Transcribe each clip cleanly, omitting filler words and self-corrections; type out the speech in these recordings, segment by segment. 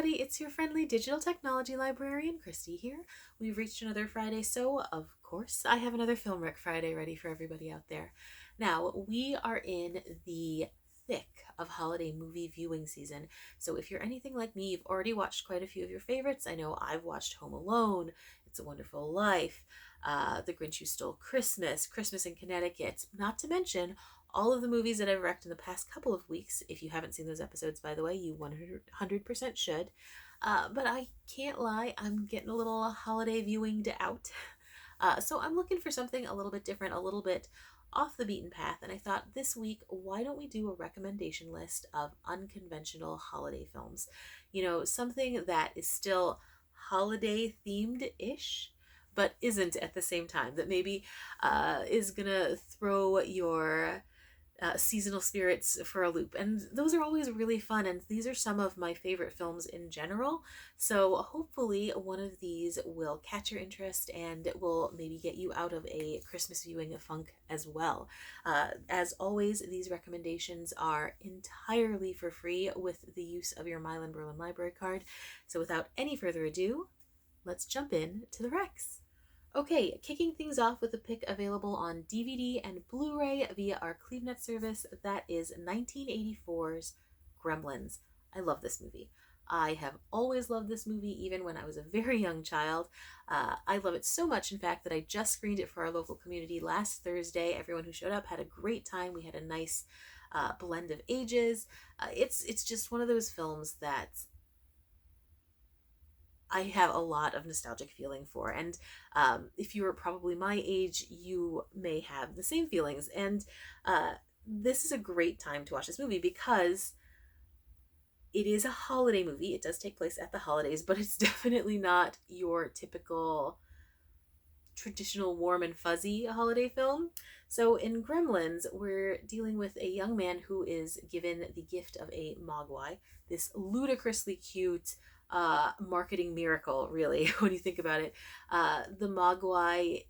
everybody, it's your friendly digital technology librarian, Christy here. We've reached another Friday, so of course I have another Film Rec Friday ready for everybody out there. Now, we are in the thick of holiday movie viewing season, so if you're anything like me, you've already watched quite a few of your favorites. I know I've watched Home Alone, It's a Wonderful Life, The Grinch Who Stole Christmas, Christmas in Connecticut, not to mention all of the movies that I've wrecked in the past couple of weeks. If you haven't seen those episodes, by the way, you 100% should. But I can't lie, I'm getting a little holiday viewinged out. So I'm looking for something a little bit different, a little bit off the beaten path. And I thought this week, why don't we do a recommendation list of unconventional holiday films? You know, something that is still holiday themed ish, but isn't at the same time, that maybe is gonna throw your seasonal spirits for a loop. And those are always really fun. And these are some of my favorite films in general. So hopefully one of these will catch your interest and will maybe get you out of a Christmas viewing funk as well. As always, these recommendations are entirely for free with the use of your Milan-Berlin library card. So without any further ado, let's jump in to the Rex. Okay, kicking things off with a pick available on DVD and Blu-ray via our CleveNet service. That is 1984's Gremlins. I love this movie. I have always loved this movie, even when I was a very young child. I love it so much, in fact, that I just screened it for our local community last Thursday. Everyone who showed up had a great time. We had a nice blend of ages. It's just one of those films that I have a lot of nostalgic feeling for. And if you are probably my age, you may have the same feelings. And this is a great time to watch this movie because it is a holiday movie. It does take place at the holidays, but it's definitely not your typical traditional warm and fuzzy holiday film. So in Gremlins, we're dealing with a young man who is given the gift of a mogwai, this ludicrously cute marketing miracle, really, when you think about it. The mogwai,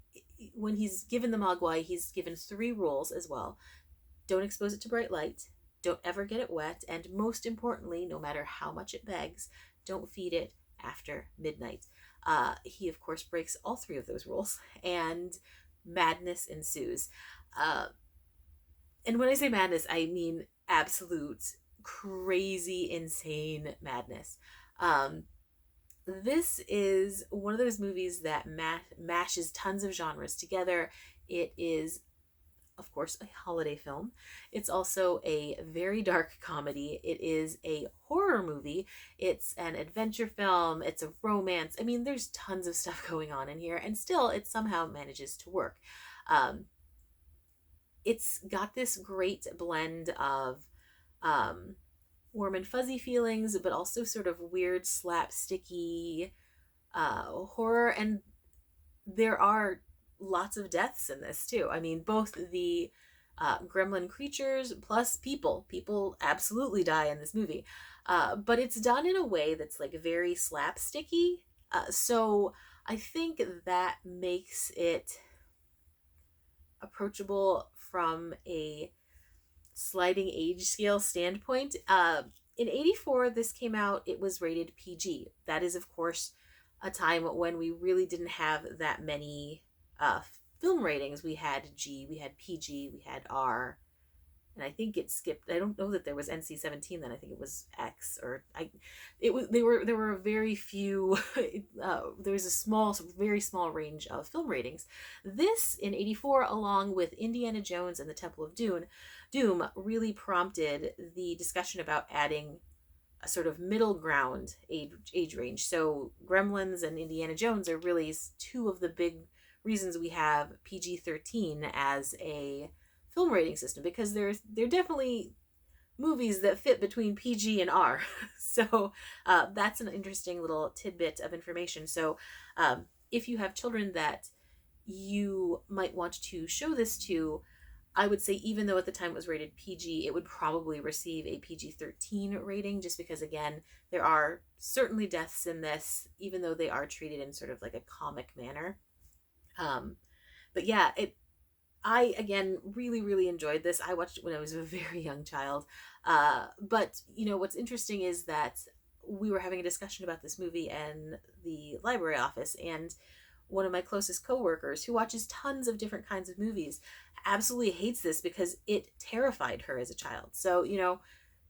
when he's given the mogwai, he's given 3 rules as well. Don't expose it to bright light, don't ever get it wet, and most importantly, no matter how much it begs, don't feed it after midnight. He, of course, breaks all 3 of those rules, and madness ensues. And when I say madness, I mean absolute crazy, insane madness. This is one of those movies that mashes tons of genres together. It is, of course, a holiday film. It's also a very dark comedy. It is a horror movie. It's an adventure film. It's a romance. I mean, there's tons of stuff going on in here, and still it somehow manages to work. It's got this great blend of warm and fuzzy feelings, but also sort of weird slapsticky horror. And there are lots of deaths in this too. I mean, both the gremlin creatures plus people. People absolutely die in this movie. But it's done in a way that's like very slapsticky. So I think that makes it approachable from a sliding age scale standpoint. In 84, this came out, it was rated PG. That is, of course, a time when we really didn't have that many film ratings. We had G, we had PG, we had R, and I think it skipped. I don't know that there was NC-17 then. I think it was X, or there were very few. There was a very small range of film ratings. This in 84, along with Indiana Jones and the Temple of Doom, really prompted the discussion about adding a sort of middle ground age range. So Gremlins and Indiana Jones are really 2 of the big reasons we have PG-13 as a film rating system, because they're definitely movies that fit between PG and R. So that's an interesting little tidbit of information. So if you have children that you might want to show this to, I would say, even though at the time it was rated PG, it would probably receive a PG-13 rating, just because, again, there are certainly deaths in this, even though they are treated in sort of like a comic manner. But yeah, I, again, really, really enjoyed this. I watched it when I was a very young child. But, you know, what's interesting is that we were having a discussion about this movie in the library office, and one of my closest coworkers, who watches tons of different kinds of movies, absolutely hates this because it terrified her as a child. So,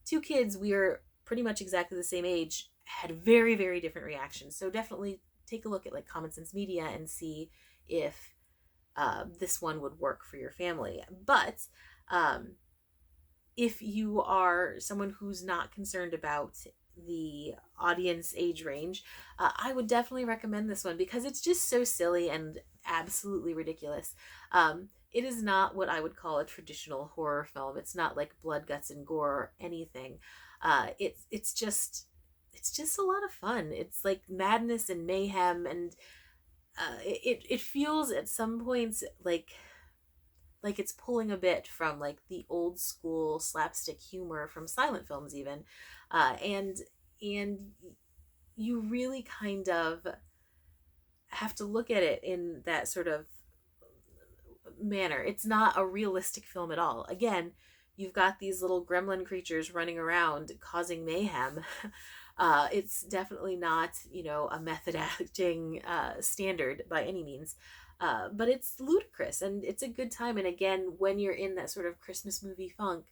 two kids, we are pretty much exactly the same age, had very, very different reactions. So definitely take a look at like Common Sense Media and see if this one would work for your family. But um, if you are someone who's not concerned about the audience age range, I would definitely recommend this one because it's just so silly and absolutely ridiculous. It is not what I would call a traditional horror film. It's not like blood, guts, and gore or anything. It's just a lot of fun. It's like madness and mayhem, and it feels at some points like it's pulling a bit from like the old school slapstick humor from silent films even, and you really kind of have to look at it in that sort of manner. It's not a realistic film at all. Again, you've got these little gremlin creatures running around causing mayhem. It's definitely not, a method acting standard by any means. But it's ludicrous and it's a good time. And again, when you're in that sort of Christmas movie funk,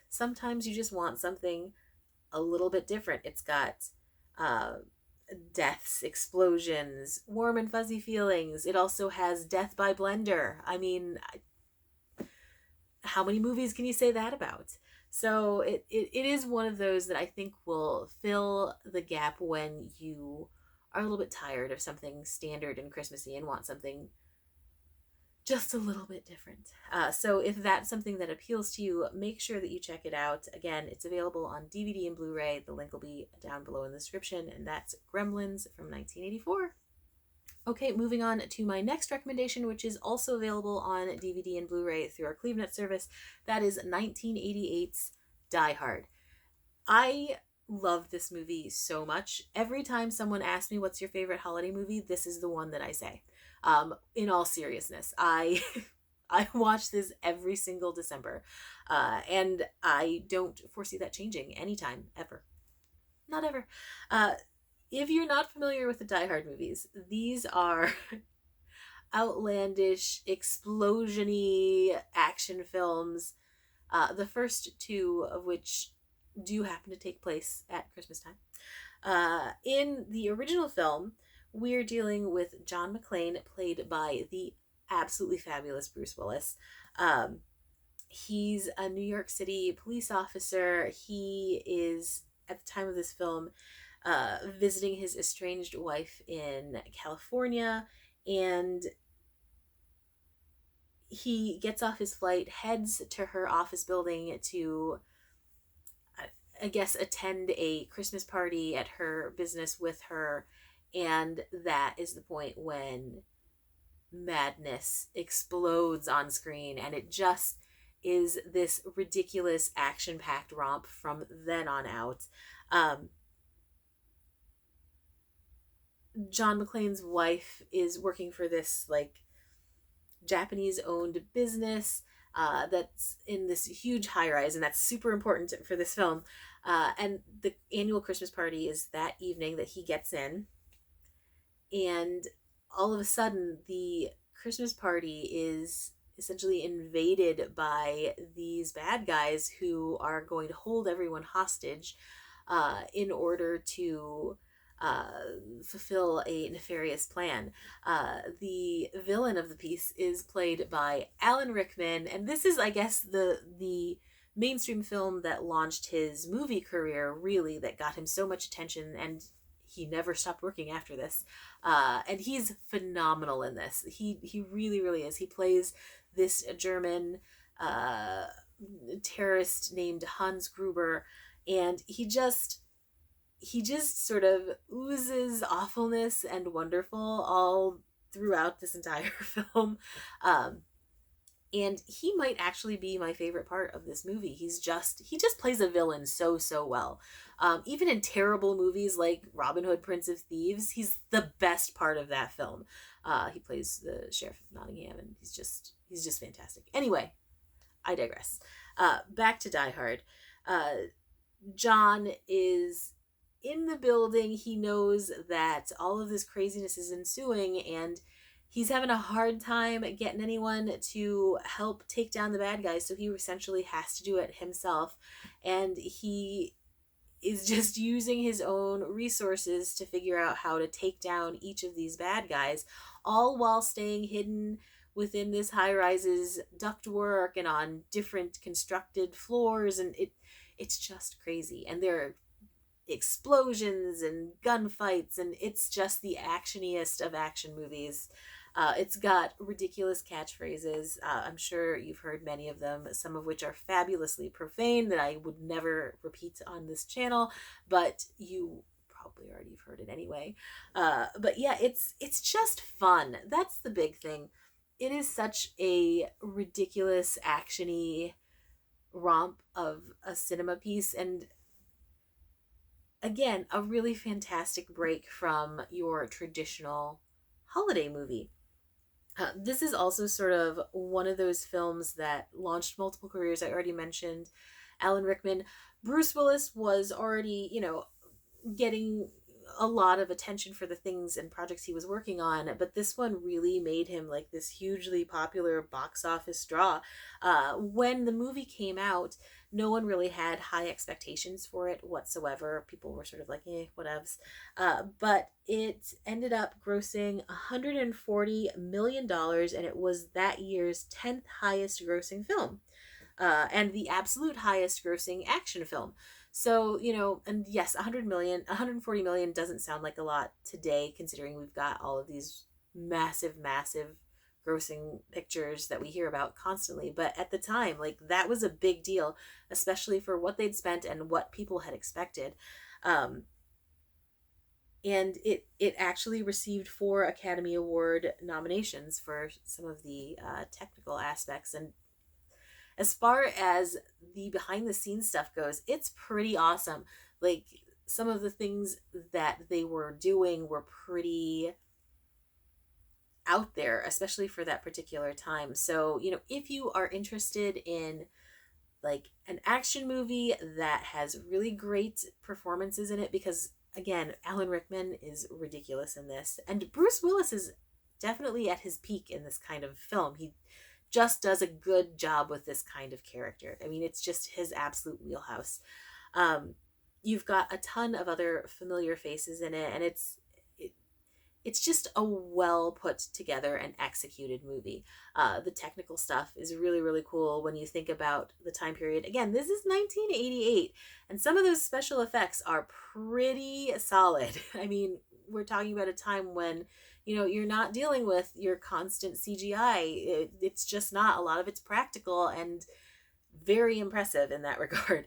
sometimes you just want something a little bit different. It's got uh, deaths, explosions, warm and fuzzy feelings. It also has death by blender. I mean, how many movies can you say that about? So it is one of those that I think will fill the gap when you are a little bit tired of something standard and Christmassy and want something just a little bit different. So if that's something that appeals to you, make sure that you check it out. Again, it's available on DVD and Blu-ray. The link will be down below in the description, and that's Gremlins from 1984. Okay, moving on to my next recommendation, which is also available on DVD and Blu-ray through our CleveNet service. That is 1988's Die Hard. I love this movie so much. Every time someone asks me what's your favorite holiday movie, this is the one that I say. In all seriousness, I I watch this every single December, and I don't foresee that changing anytime ever. Not ever. If you're not familiar with the Die Hard movies, these are outlandish, explosion-y action films. The first two of which do happen to take place at Christmas time. In the original film, we're dealing with John McClane, played by the absolutely fabulous Bruce Willis. He's a New York City police officer. He is, at the time of this film, visiting his estranged wife in California, and he gets off his flight, heads to her office building to, I guess, attend a Christmas party at her business with her, and that is the point when madness explodes on screen, and it just is this ridiculous action-packed romp from then on out. John McClane's wife is working for this like Japanese owned business that's in this huge high rise, and that's super important for this film. And the annual Christmas party is that evening that he gets in, and all of a sudden the Christmas party is essentially invaded by these bad guys who are going to hold everyone hostage in order to fulfill a nefarious plan. The villain of the piece is played by Alan Rickman, and this is, I guess, the mainstream film that launched his movie career, really, that got him so much attention, and he never stopped working after this. And he's phenomenal in this. He really, really is. He plays this German terrorist named Hans Gruber, and he just sort of oozes awfulness and wonderful all throughout this entire film. And he might actually be my favorite part of this movie. He just plays a villain so well. Even in terrible movies like Robin Hood, Prince of Thieves, he's the best part of that film. He plays the Sheriff of Nottingham, and he's just fantastic. Anyway, I digress. Back to Die Hard. John is in the building, he knows that all of this craziness is ensuing, and he's having a hard time getting anyone to help take down the bad guys, so he essentially has to do it himself. And he is just using his own resources to figure out how to take down each of these bad guys, all while staying hidden within this high rises ductwork and on different constructed floors. And it's just crazy. And there are explosions and gunfights, and it's just the actioniest of action movies. It's got ridiculous catchphrases. I'm sure you've heard many of them, some of which are fabulously profane that I would never repeat on this channel, but you probably already have heard it anyway. But yeah, it's just fun. That's the big thing. It is such a ridiculous, actiony romp of a cinema piece, and again, a really fantastic break from your traditional holiday movie. This is also sort of one of those films that launched multiple careers. I already mentioned Alan Rickman. Bruce Willis was already, getting a lot of attention for the things and projects he was working on, but this one really made him like this hugely popular box office draw. When the movie came out, no one really had high expectations for it whatsoever. People were sort of like, whatevs. But it ended up grossing $140 million, and it was that year's 10th highest grossing film. And the absolute highest grossing action film. So, and yes, 140 million doesn't sound like a lot today, considering we've got all of these massive, massive grossing pictures that we hear about constantly. But at the time, like, that was a big deal, especially for what they'd spent and what people had expected. And it actually received 4 Academy Award nominations for some of the technical aspects. And as far as the behind the scenes stuff goes, it's pretty awesome. Like, some of the things that they were doing were pretty out there, especially for that particular time. So, if you are interested in like an action movie that has really great performances in it, because again, Alan Rickman is ridiculous in this, and Bruce Willis is definitely at his peak in this kind of film. He just does a good job with this kind of character. I mean, it's just his absolute wheelhouse. You've got a ton of other familiar faces in it, and it's just a well put together and executed movie. The technical stuff is really, really cool when you think about the time period. Again, this is 1988, and some of those special effects are pretty solid. I mean, we're talking about a time when you're not dealing with your constant CGI. It's just not. A lot of it's practical and very impressive in that regard.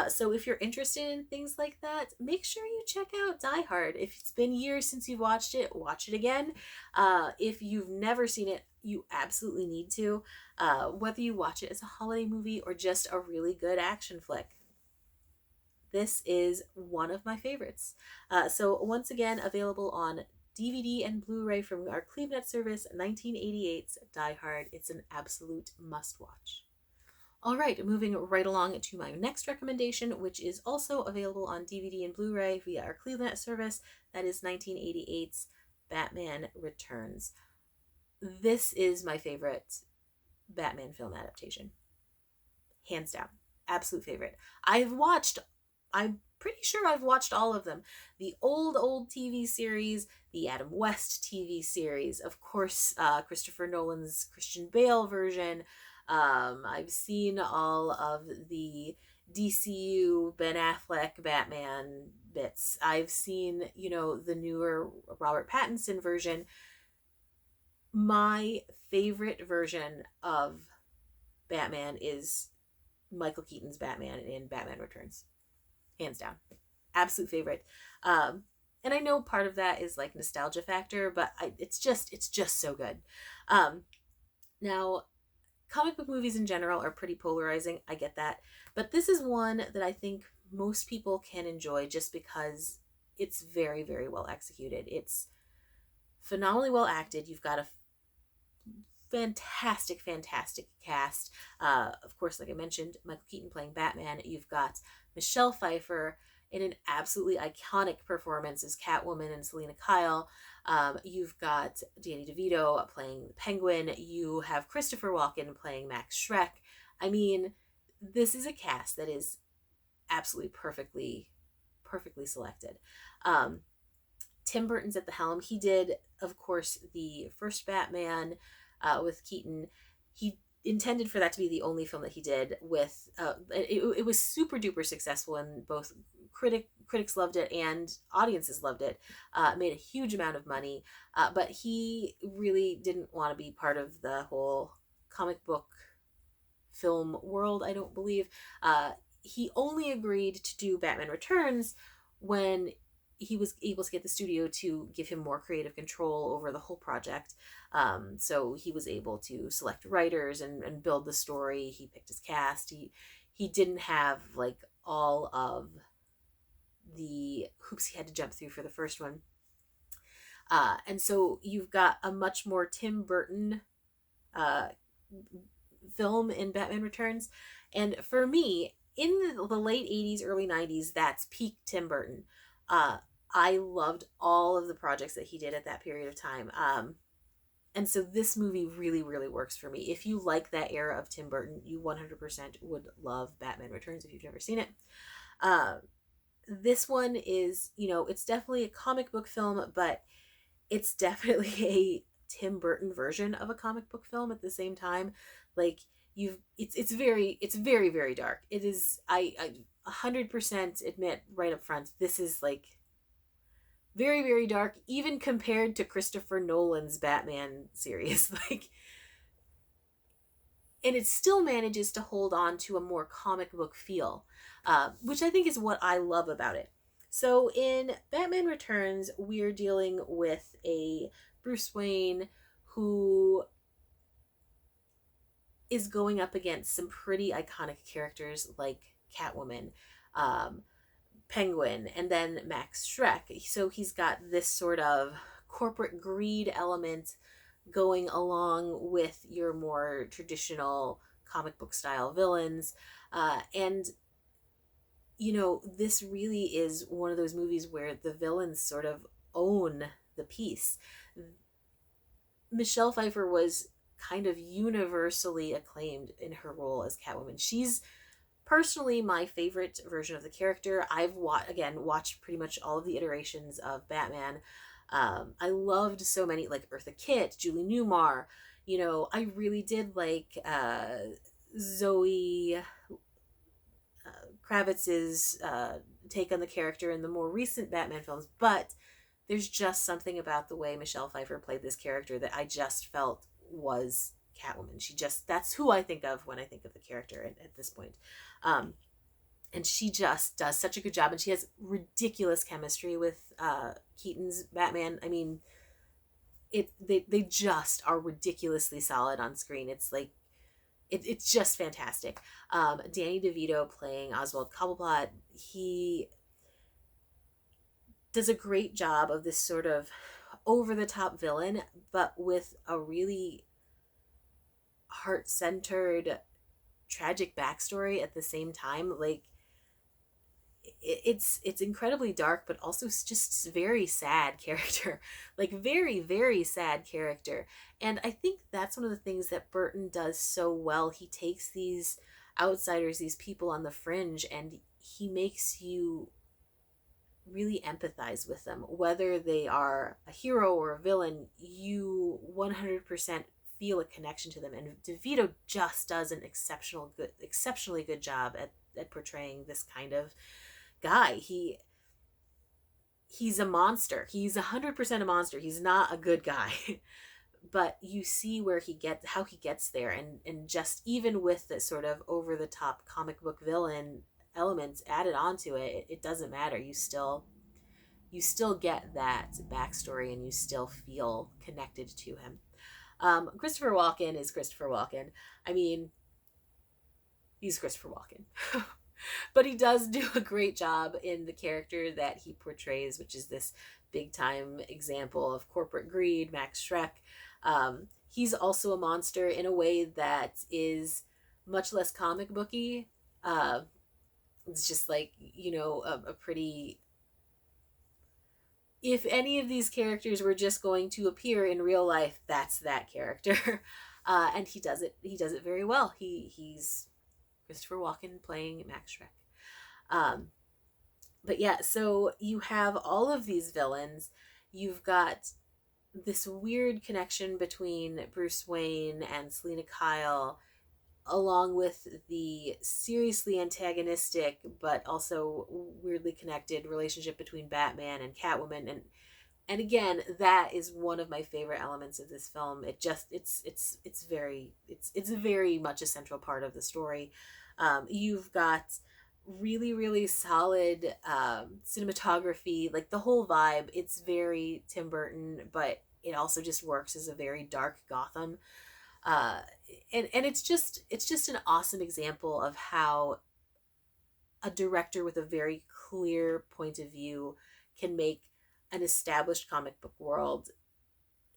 So if you're interested in things like that, make sure you check out Die Hard. If it's been years since you've watched it, watch it again. If you've never seen it, you absolutely need to. Whether you watch it as a holiday movie or just a really good action flick. This is one of my favorites. So once again, available on DVD and Blu-ray from our CleveNet service, 1988's Die Hard. It's an absolute must-watch. All right, moving right along to my next recommendation, which is also available on DVD and Blu-ray via our CleveNet service. That is 1988's Batman Returns. This is my favorite Batman film adaptation. Hands down. Absolute favorite. I'm pretty sure I've watched all of them. The old TV series, the Adam West TV series, of course, Christopher Nolan's Christian Bale version. I've seen all of the DCU Ben Affleck Batman bits. I've seen, the newer Robert Pattinson version. My favorite version of Batman is Michael Keaton's Batman in Batman Returns. Hands down. Absolute favorite. And I know part of that is like nostalgia factor, but it's just so good. Now, comic book movies in general are pretty polarizing. I get that. But this is one that I think most people can enjoy just because it's very, very well executed. It's phenomenally well acted. You've got a fantastic cast. Of course, like I mentioned, Michael Keaton playing Batman. You've got Michelle Pfeiffer in an absolutely iconic performance as Catwoman and Selena Kyle. You've got Danny DeVito playing the Penguin. You have Christopher Walken playing Max Schreck. I mean, this is a cast that is absolutely perfectly selected. Um, Tim Burton's at the helm. He did, of course, the first Batman with Keaton. He intended for that to be the only film that he did with. It was super duper successful, and both critics loved it and audiences loved it. Made a huge amount of money, but he really didn't want to be part of the whole comic book film world, I don't believe. He only agreed to do Batman Returns when he was able to get the studio to give him more creative control over the whole project. So he was able to select writers and build the story. He picked his cast. He didn't have like all of the hoops he had to jump through for the first one. And so you've got a much more Tim Burton uh, film in Batman Returns. And for me, in the late 80s, early 90s, that's peak Tim Burton. I loved all of the projects that he did at that period of time. And so this movie really, really works for me. If you like that era of Tim Burton, you 100% would love Batman Returns if you've never seen it. This one is, it's definitely a comic book film, but it's definitely a Tim Burton version of a comic book film at the same time. Like it's very, very dark. It is, I 100% admit right up front, this is like very, very dark, even compared to Christopher Nolan's Batman series. Like, and it still manages to hold on to a more comic book feel, which I think is what I love about it. So in Batman Returns, we're dealing with a Bruce Wayne who is going up against some pretty iconic characters like Catwoman, um, Penguin, and then Max Schreck. So he's got this sort of corporate greed element going along with your more traditional comic book style villains. And, this really is one of those movies where the villains sort of own the piece. Michelle Pfeiffer was kind of universally acclaimed in her role as Catwoman. She's personally my favorite version of the character. I've watched pretty much all of the iterations of Batman. I loved so many, like Eartha Kitt, Julie Newmar. I really did like Zoe Kravitz's take on the character in the more recent Batman films, but there's just something about the way Michelle Pfeiffer played this character that I just felt was Catwoman. That's who I think of when I think of the character at this point. And she just does such a good job, and she has ridiculous chemistry with Keaton's Batman. I mean, they just are ridiculously solid on screen. It's like, it's just fantastic. Danny DeVito playing Oswald Cobblepot, he does a great job of this sort of over-the-top villain, but with a really heart-centered, tragic backstory at the same time. Like, it's incredibly dark, but also just very sad character. Like, very, very sad character. And I think that's one of the things that Burton does so well. He takes these outsiders, these people on the fringe, and he makes you really empathize with them. Whether they are a hero or a villain, you 100% feel a connection to them. And DeVito just does an exceptionally good job at portraying this kind of guy. He's a monster. He's 100% a monster. He's not a good guy. But you see how he gets there, and just even with this sort of over the top comic book villain elements added onto it, it doesn't matter. You still get that backstory, and you still feel connected to him. Christopher Walken is Christopher Walken. I mean, he's Christopher Walken. But he does do a great job in the character that he portrays, which is this big time example of corporate greed, Max Schreck. He's also a monster in a way that is much less comic booky. It's just like, a pretty, if any of these characters were just going to appear in real life, that's that character. And he does it very well. He's Christopher Walken playing Max Shrek. But yeah, so you have all of these villains. You've got this weird connection between Bruce Wayne and Selena Kyle, along with the seriously antagonistic but also weirdly connected relationship between Batman and Catwoman. And again, that is one of my favorite elements of this film. It's very much a central part of the story. You've got really, really solid cinematography, like the whole vibe. It's very Tim Burton, but it also just works as a very dark Gotham. uh and it's just an awesome example of how a director with a very clear point of view can make an established comic book world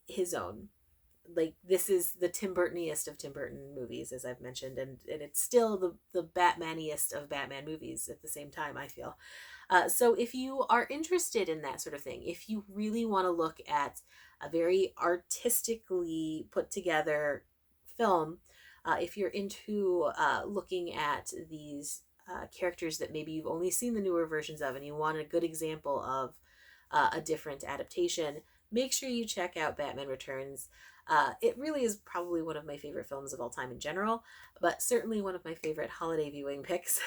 his own. Like, this is the Tim Burtoniest of Tim Burton movies, as I've mentioned, and it's still the Batmaniest of Batman movies at the same time, I feel. So if you are interested in that sort of thing, if you really want to look at a very artistically put together film, if you're into looking at these characters that maybe you've only seen the newer versions of and you want a good example of a different adaptation, make sure you check out Batman Returns. It really is probably one of my favorite films of all time in general, but certainly one of my favorite holiday viewing picks.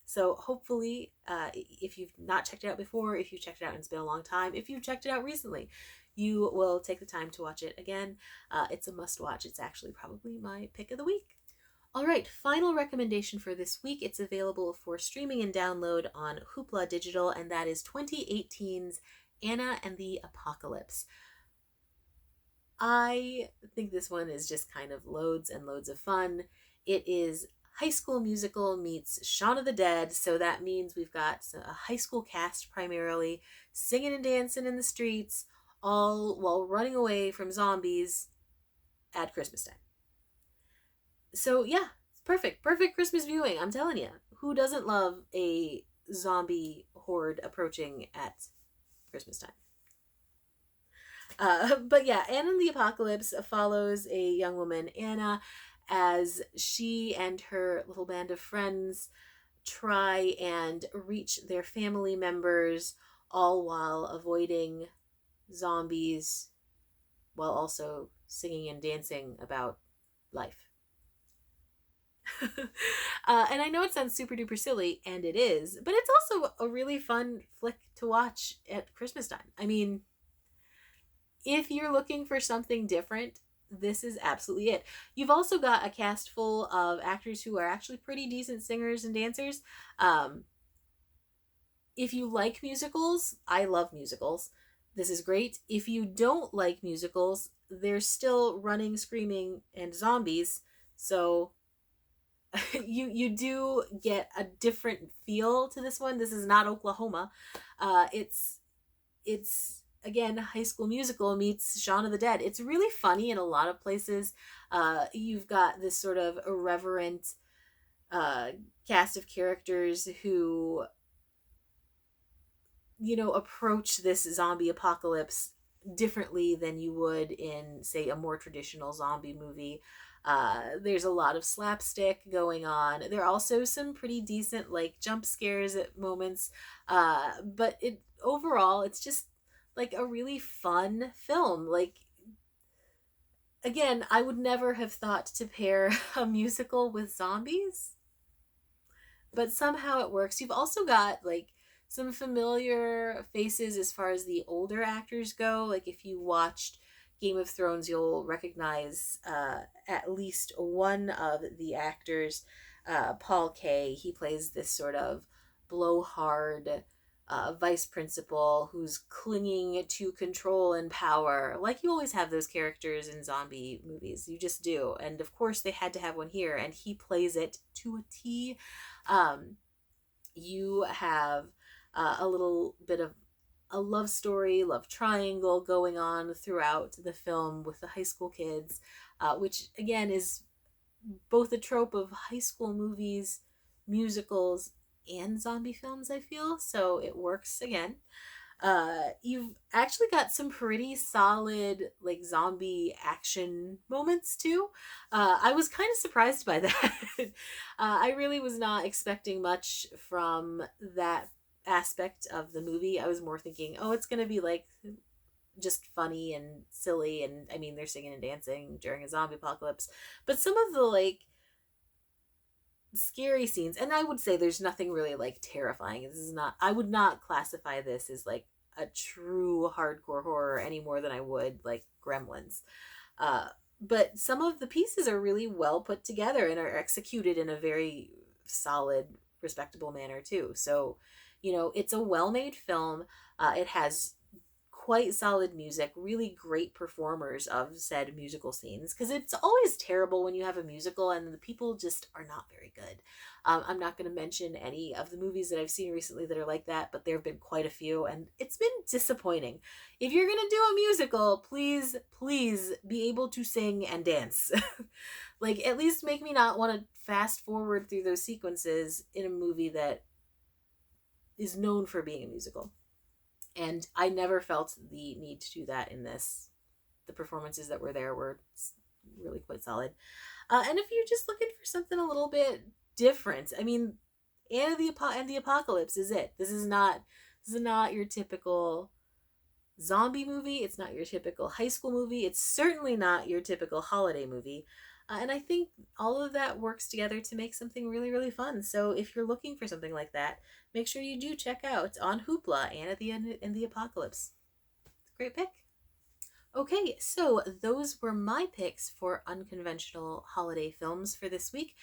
So hopefully, if you've not checked it out before, if you've checked it out and it's been a long time, if you've checked it out recently, you will take the time to watch it again. It's a must watch. It's actually probably my pick of the week. All right, final recommendation for this week. It's available for streaming and download on Hoopla Digital, and that is 2018's Anna and the Apocalypse. I think this one is just kind of loads and loads of fun. It is High School Musical meets Shaun of the Dead, so that means we've got a high school cast primarily singing and dancing in the streets, all while running away from zombies at Christmas time. So yeah, it's perfect Christmas viewing. I'm telling you, who doesn't love a zombie horde approaching at Christmas time? But yeah, Anna and the Apocalypse follows a young woman, Anna, as she and her little band of friends try and reach their family members, all while avoiding zombies, while also singing and dancing about life. And I know it sounds super duper silly, and it is, but it's also a really fun flick to watch at Christmas time. I mean, if you're looking for something different, this is absolutely it. You've also got a cast full of actors who are actually pretty decent singers and dancers. Um, if you like musicals, I love musicals. This is great. If you don't like musicals, there's still running, screaming, and zombies. So you do get a different feel to this one. This is not Oklahoma. It's again High School Musical meets Shaun of the Dead. It's really funny in a lot of places. You've got this sort of irreverent uh, cast of characters who approach this zombie apocalypse differently than you would in, say, a more traditional zombie movie. There's a lot of slapstick going on. There are also some pretty decent like jump scares at moments. But it overall, it's just like a really fun film. Like, again, I would never have thought to pair a musical with zombies, but somehow it works. You've also got like some familiar faces as far as the older actors go. Like, if you watched Game of Thrones, you'll recognize at least one of the actors, Paul Kay. He plays this sort of blowhard vice principal who's clinging to control and power. Like, you always have those characters in zombie movies. You just do. And of course, they had to have one here, and he plays it to a T. You have a little bit of a love story, love triangle going on throughout the film with the high school kids, which again is both a trope of high school movies, musicals, and zombie films, I feel, so it works again. You've actually got some pretty solid like zombie action moments too. I was kind of surprised by that. I really was not expecting much from that aspect of the movie. I was more thinking, oh, it's gonna be like just funny and silly, and I mean they're singing and dancing during a zombie apocalypse, but some of the like scary scenes, and I would say there's nothing really like terrifying. This is not, I would not classify this as like a true hardcore horror any more than I would like Gremlins. uh but some of the pieces are really well put together and are executed in a very solid, respectable manner too. So it's a well-made film. It has quite solid music, really great performers of said musical scenes, because it's always terrible when you have a musical and the people just are not very good. I'm not going to mention any of the movies that I've seen recently that are like that, but there have been quite a few, and it's been disappointing. If you're going to do a musical, please, please be able to sing and dance. Like, at least make me not want to fast forward through those sequences in a movie that is known for being a musical. And I never felt the need to do that in this. The performances that were there were really quite solid. And if you're just looking for something a little bit different, I mean, and the Apocalypse is it. This is not your typical zombie movie. It's not your typical high school movie. It's certainly not your typical holiday movie. And I think all of that works together to make something really, really fun. So if you're looking for something like that, make sure you do check out On Hoopla and At the End in the Apocalypse. It's a great pick. Okay, so those were my picks for unconventional holiday films for this week.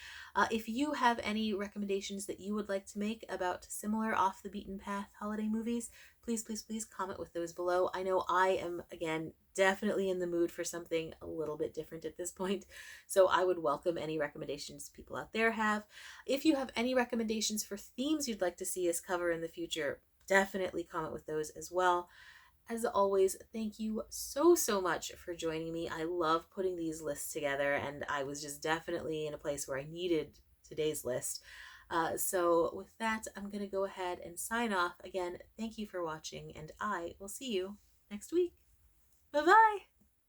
If you have any recommendations that you would like to make about similar off the beaten path holiday movies, please, please, please comment with those below. I know I am, again, definitely in the mood for something a little bit different at this point, so I would welcome any recommendations people out there have. If you have any recommendations for themes you'd like to see us cover in the future, definitely comment with those as well. As always, thank you so, so much for joining me. I love putting these lists together, and I was just definitely in a place where I needed today's list. So with that, I'm going to go ahead and sign off. Again, thank you for watching, and I will see you next week. Bye-bye!